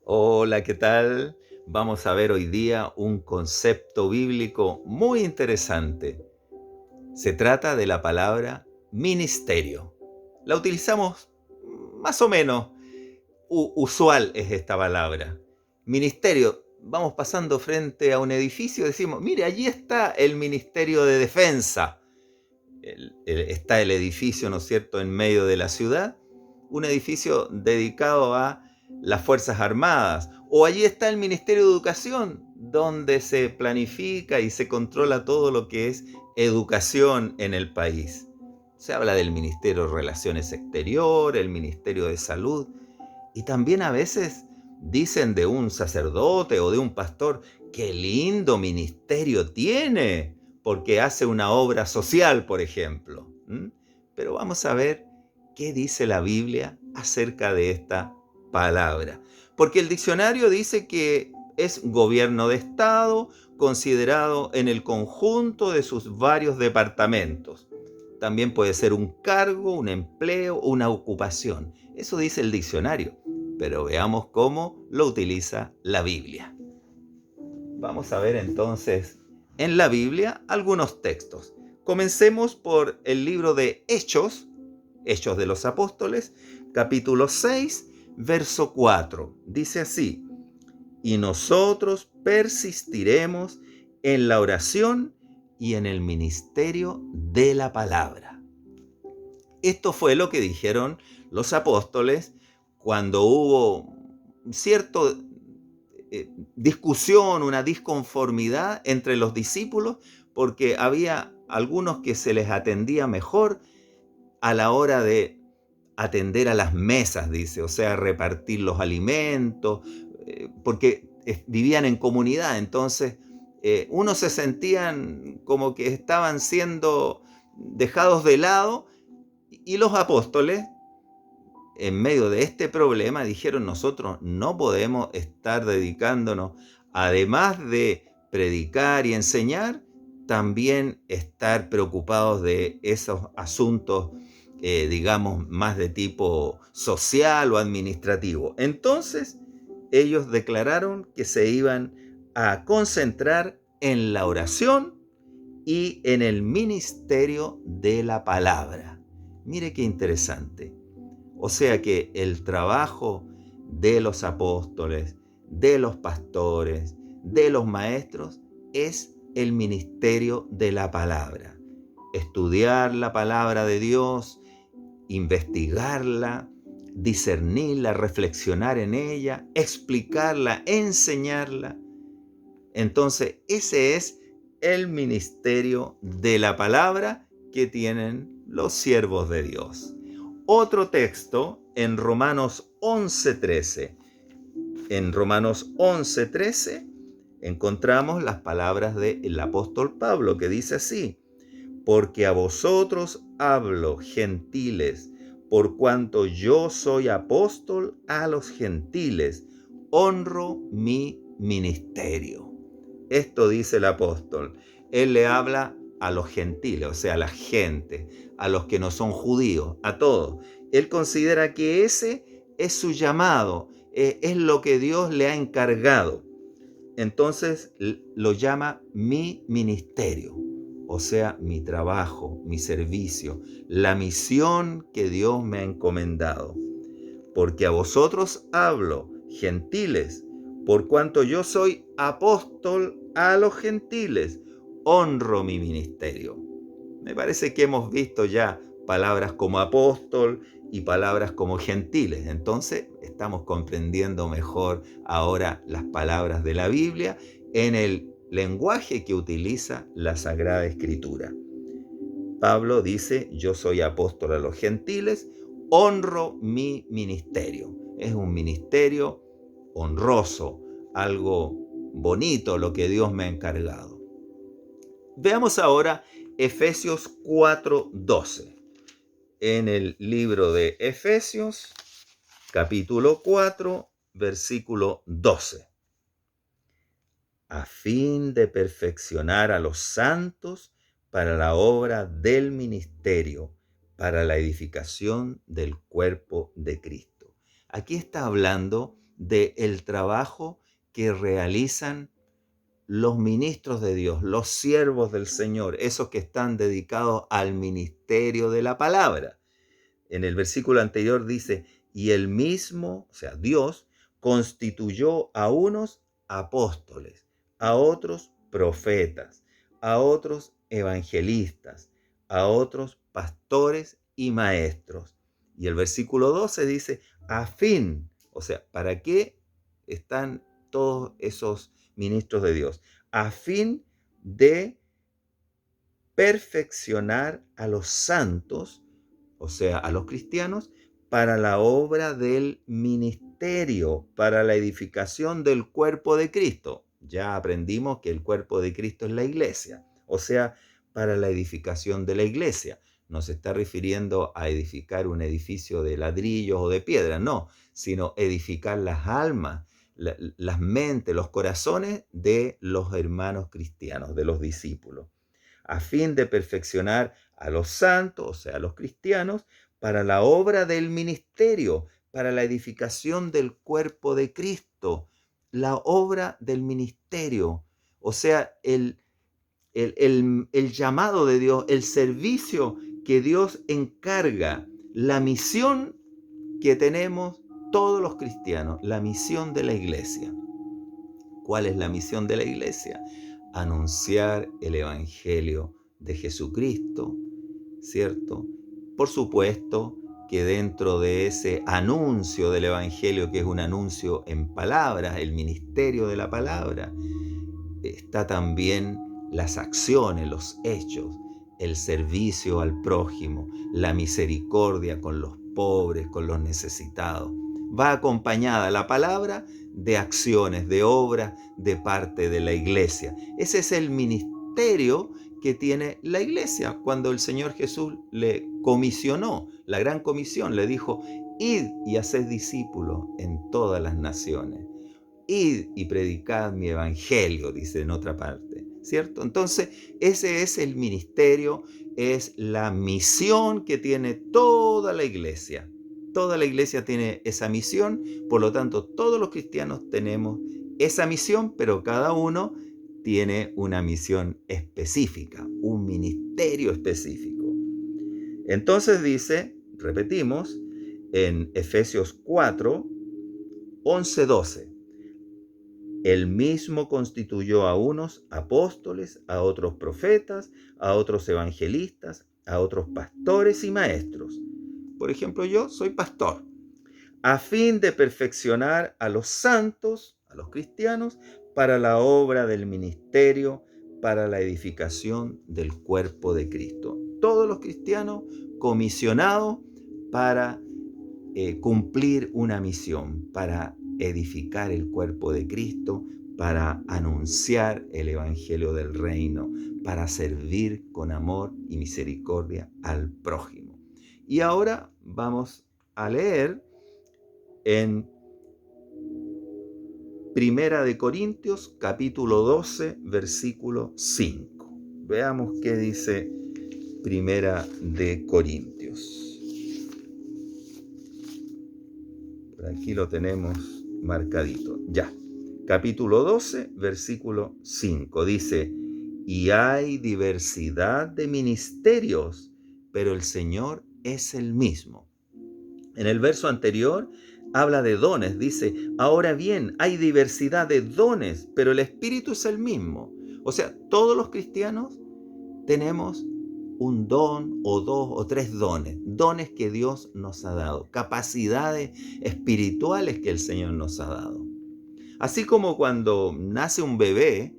Hola, ¿qué tal? Vamos a ver hoy día un concepto bíblico muy interesante. Se trata de la palabra ministerio. La utilizamos más o menos, usual es esta palabra. Ministerio, vamos pasando frente a un edificio, decimos, mire, allí está el Ministerio de Defensa. Está el edificio, ¿no es cierto?, en medio de la ciudad, un edificio dedicado a las Fuerzas Armadas, o allí está el Ministerio de Educación, donde se planifica y se controla todo lo que es educación en el país. Se habla del Ministerio de Relaciones Exteriores, el Ministerio de Salud, y también a veces dicen de un sacerdote o de un pastor, qué lindo ministerio tiene, porque hace una obra social, por ejemplo. Pero vamos a ver qué dice la Biblia acerca de esta palabra. Porque el diccionario dice que es gobierno de Estado considerado en el conjunto de sus varios departamentos. También puede ser un cargo, un empleo, una ocupación. Eso dice el diccionario, pero veamos cómo lo utiliza la Biblia. Vamos a ver entonces en la Biblia algunos textos. Comencemos por el libro de Hechos, Hechos de los Apóstoles, capítulo 6, verso 4. Dice así: y nosotros persistiremos en la oración y en el ministerio de la palabra. Esto fue lo que dijeron los apóstoles cuando hubo cierta discusión, una disconformidad entre los discípulos, porque había algunos que se les atendía mejor a la hora de atender a las mesas, dice, o sea, repartir los alimentos, porque vivían en comunidad, entonces unos se sentían como que estaban siendo dejados de lado y los apóstoles, en medio de este problema, dijeron: nosotros no podemos estar dedicándonos, además de predicar y enseñar, también estar preocupados de esos asuntos, digamos, más de tipo social o administrativo. Entonces, ellos declararon que se iban a concentrar en la oración y en el ministerio de la palabra. Mire qué interesante. O sea que el trabajo de los apóstoles, de los pastores, de los maestros, es el ministerio de la palabra. Estudiar la palabra de Dios, investigarla, discernirla, reflexionar en ella, explicarla, enseñarla. Entonces, ese es el ministerio de la palabra que tienen los siervos de Dios. Otro texto en Romanos 11:13. En Romanos 11:13 encontramos las palabras del apóstol Pablo, que dice así: porque a vosotros hablo, gentiles, por cuanto yo soy apóstol a los gentiles, honro mi ministerio. Esto dice el apóstol. Él le habla a los gentiles, o sea, a la gente, a los que no son judíos, a todos. Él considera que ese es su llamado, es lo que Dios le ha encargado. Entonces lo llama mi ministerio, o sea, mi trabajo, mi servicio, la misión que Dios me ha encomendado. Porque a vosotros hablo, gentiles, por cuanto yo soy apóstol a los gentiles, honro mi ministerio. Me parece que hemos visto ya palabras como apóstol y palabras como gentiles. Entonces estamos comprendiendo mejor ahora las palabras de la Biblia en el lenguaje que utiliza la Sagrada Escritura. Pablo dice: yo soy apóstol a los gentiles, honro mi ministerio. Es un ministerio honroso, algo bonito lo que Dios me ha encargado. Veamos ahora Efesios 4:12. En el libro de Efesios, capítulo 4, versículo 12. A fin de perfeccionar a los santos para la obra del ministerio, para la edificación del cuerpo de Cristo. Aquí está hablando del trabajo que realizan los ministros de Dios, los siervos del Señor, esos que están dedicados al ministerio de la palabra. En el versículo anterior dice, y él mismo, o sea, Dios, constituyó a unos apóstoles, a otros profetas, a otros evangelistas, a otros pastores y maestros. Y el versículo 12 dice, a fin, o sea, ¿para qué están todos esos ministros de Dios? A fin de perfeccionar a los santos, o sea, a los cristianos, para la obra del ministerio, para la edificación del cuerpo de Cristo. Ya aprendimos que el cuerpo de Cristo es la iglesia, o sea, para la edificación de la iglesia. No se está refiriendo a edificar un edificio de ladrillos o de piedra, no, sino edificar las almas, las mentes, los corazones de los hermanos cristianos, de los discípulos, a fin de perfeccionar a los santos, o sea, a los cristianos, para la obra del ministerio, para la edificación del cuerpo de Cristo, la obra del ministerio, o sea, el llamado de Dios, el servicio que Dios encarga, la misión que tenemos todos los cristianos, la misión de la iglesia. ¿Cuál es la misión de la iglesia? Anunciar el evangelio de Jesucristo, ¿cierto? Por supuesto que dentro de ese anuncio del evangelio, que es un anuncio en palabras, el ministerio de la palabra, está también las acciones, los hechos, el servicio al prójimo, la misericordia con los pobres, con los necesitados. Va acompañada la palabra de acciones, de obras de parte de la iglesia. Ese es el ministerio que tiene la iglesia. Cuando el Señor Jesús le comisionó, la gran comisión, le dijo, id y haced discípulos en todas las naciones. Id y predicad mi evangelio, dice en otra parte, ¿cierto? Entonces, ese es el ministerio, es la misión que tiene toda la iglesia. Toda la iglesia tiene esa misión, por lo tanto, todos los cristianos tenemos esa misión, pero cada uno tiene una misión específica, un ministerio específico. Entonces dice, repetimos, en Efesios 4, 11, 12. Él mismo constituyó a unos apóstoles, a otros profetas, a otros evangelistas, a otros pastores y maestros. Por ejemplo, yo soy pastor, a fin de perfeccionar a los santos, a los cristianos, para la obra del ministerio, para la edificación del cuerpo de Cristo. Todos los cristianos comisionados para cumplir una misión, para edificar el cuerpo de Cristo, para anunciar el evangelio del reino, para servir con amor y misericordia al prójimo. Y ahora vamos a leer en Primera de Corintios, capítulo 12, versículo 5. Veamos qué dice Primera de Corintios. Por aquí lo tenemos marcadito. Ya. Capítulo 12, versículo 5. Dice, y hay diversidad de ministerios, pero el Señor es el mismo. En el verso anterior habla de dones. Dice, ahora bien, hay diversidad de dones, pero el Espíritu es el mismo. O sea, todos los cristianos tenemos un don o dos o tres dones, dones que Dios nos ha dado, capacidades espirituales que el Señor nos ha dado. Así como cuando nace un bebé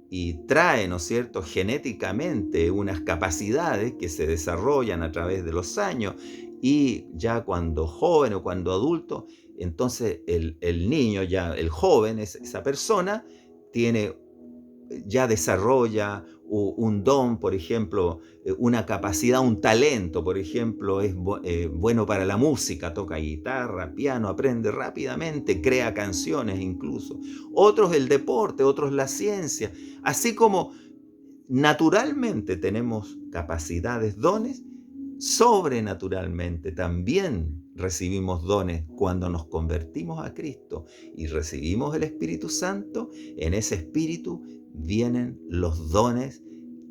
y trae, ¿no es cierto?, genéticamente unas capacidades que se desarrollan a través de los años, y ya cuando joven o cuando adulto, entonces el niño, ya el joven, esa persona, ya desarrolla un don, por ejemplo, una capacidad, un talento, por ejemplo, es bueno para la música, toca guitarra, piano, aprende rápidamente, crea canciones incluso. Otros el deporte, otros la ciencia. Así como naturalmente tenemos capacidades, dones, sobrenaturalmente también recibimos dones cuando nos convertimos a Cristo y recibimos el Espíritu Santo. En ese Espíritu vienen los dones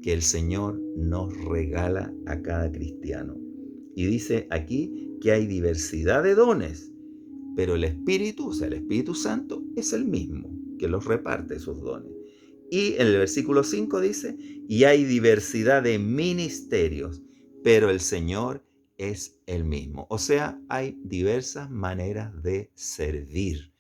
que el Señor nos regala a cada cristiano. Y dice aquí que hay diversidad de dones, pero el Espíritu, o sea, el Espíritu Santo, es el mismo que los reparte esos dones. Y en el versículo 5 dice, y hay diversidad de ministerios, pero el Señor es el mismo. O sea, hay diversas maneras de servir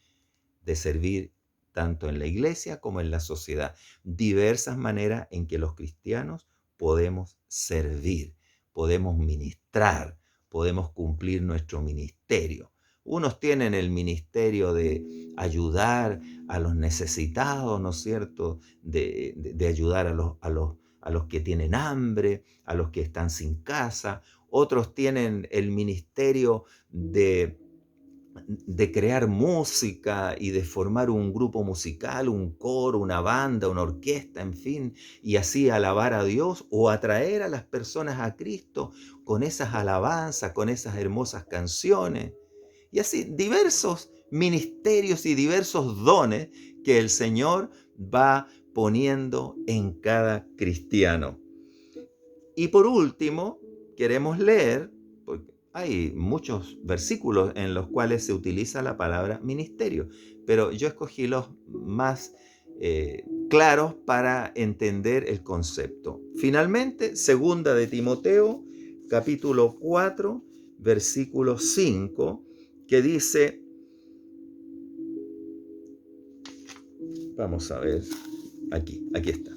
tanto en la iglesia como en la sociedad. Diversas maneras en que los cristianos podemos servir, podemos ministrar, podemos cumplir nuestro ministerio. Unos tienen el ministerio de ayudar a los necesitados, ¿no es cierto? De ayudar a los que tienen hambre, a los que están sin casa. Otros tienen el ministerio de crear música y de formar un grupo musical, un coro, una banda, una orquesta, en fin, y así alabar a Dios o atraer a las personas a Cristo con esas alabanzas, con esas hermosas canciones. Y así diversos ministerios y diversos dones que el Señor va poniendo en cada cristiano. Y por último, queremos leer, porque hay muchos versículos en los cuales se utiliza la palabra ministerio, pero yo escogí los más claros para entender el concepto. Finalmente, segunda de Timoteo, capítulo 4, versículo 5, que dice, vamos a ver, aquí está,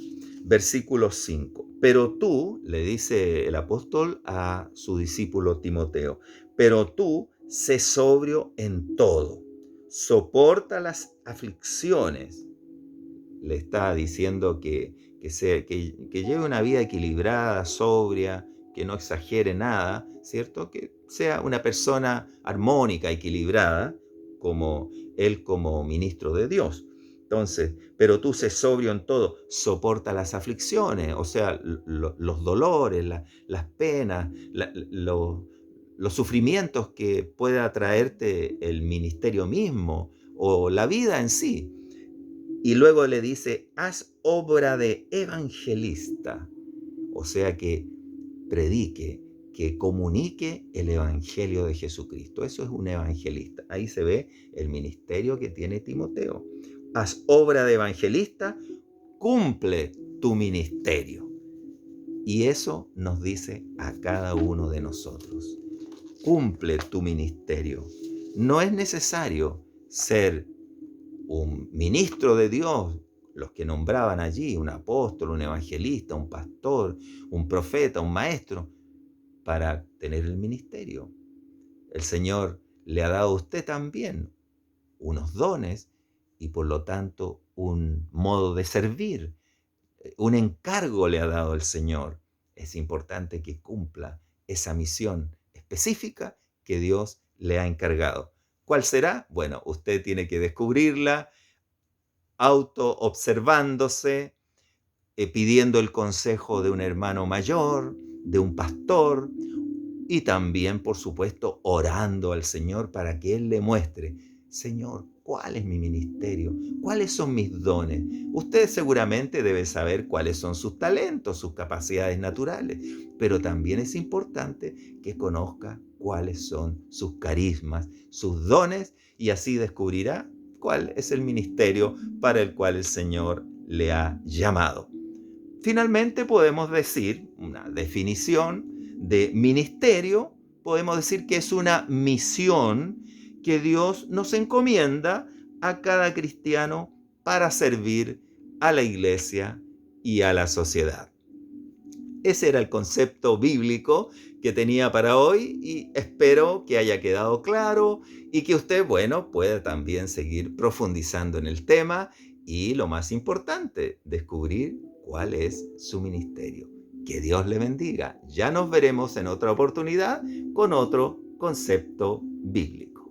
versículo 5. Pero tú, le dice el apóstol a su discípulo Timoteo, pero tú sé sobrio en todo, soporta las aflicciones. Le está diciendo que lleve una vida equilibrada, sobria, que no exagere nada, ¿cierto? Que sea una persona armónica, equilibrada, como él como ministro de Dios. Entonces, pero tú sé sobrio en todo, soporta las aflicciones, o sea, los dolores, las penas, los sufrimientos que pueda traerte el ministerio mismo o la vida en sí. Y luego le dice, haz obra de evangelista, o sea, que predique, que comunique el evangelio de Jesucristo. Eso es un evangelista. Ahí se ve el ministerio que tiene Timoteo. Haz obra de evangelista, cumple tu ministerio. Y eso nos dice a cada uno de nosotros. Cumple tu ministerio. No es necesario ser un ministro de Dios, los que nombraban allí, un apóstol, un evangelista, un pastor, un profeta, un maestro, para tener el ministerio. El Señor le ha dado a usted también unos dones y por lo tanto un modo de servir, un encargo le ha dado el Señor. Es importante que cumpla esa misión específica que Dios le ha encargado. ¿Cuál será? Bueno, usted tiene que descubrirla, auto-observándose, pidiendo el consejo de un hermano mayor, de un pastor, y también, por supuesto, orando al Señor para que Él le muestre, Señor, ¿cuál es mi ministerio? ¿Cuáles son mis dones? Usted seguramente debe saber cuáles son sus talentos, sus capacidades naturales, pero también es importante que conozca cuáles son sus carismas, sus dones, y así descubrirá cuál es el ministerio para el cual el Señor le ha llamado. Finalmente podemos decir una definición de ministerio, podemos decir que es una misión que Dios nos encomienda a cada cristiano para servir a la iglesia y a la sociedad. Ese era el concepto bíblico que tenía para hoy y espero que haya quedado claro y que usted, pueda también seguir profundizando en el tema y, lo más importante, descubrir cuál es su ministerio. Que Dios le bendiga. Ya nos veremos en otra oportunidad con otro concepto bíblico.